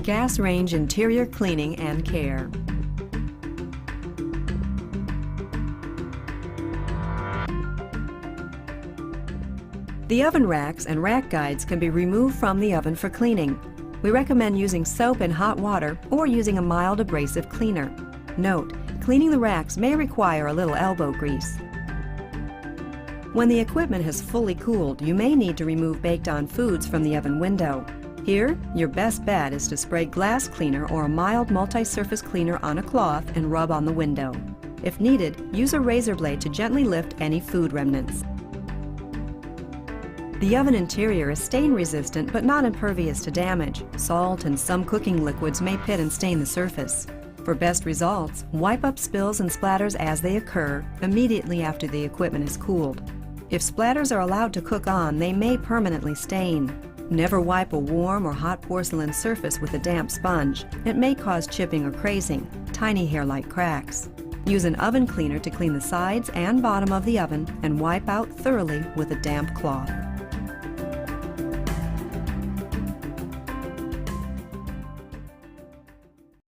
Gas range interior cleaning and care. The oven racks and rack guides can be removed from the oven for cleaning. We recommend using soap and hot water or using a mild abrasive cleaner. Note, cleaning the racks may require a little elbow grease. When the equipment has fully cooled, you may need to remove baked-on foods from the oven window. Here, your best bet is to spray glass cleaner or a mild multi-surface cleaner on a cloth and rub on the window. If needed, use a razor blade to gently lift any food remnants. The oven interior is stain resistant but not impervious to damage. Salt and some cooking liquids may pit and stain the surface. For best results, wipe up spills and splatters as they occur immediately after the equipment is cooled. If splatters are allowed to cook on, they may permanently stain. Never wipe a warm or hot porcelain surface with a damp sponge. It may cause chipping or crazing, tiny hair-like cracks. Use an oven cleaner to clean the sides and bottom of the oven and wipe out thoroughly with a damp cloth.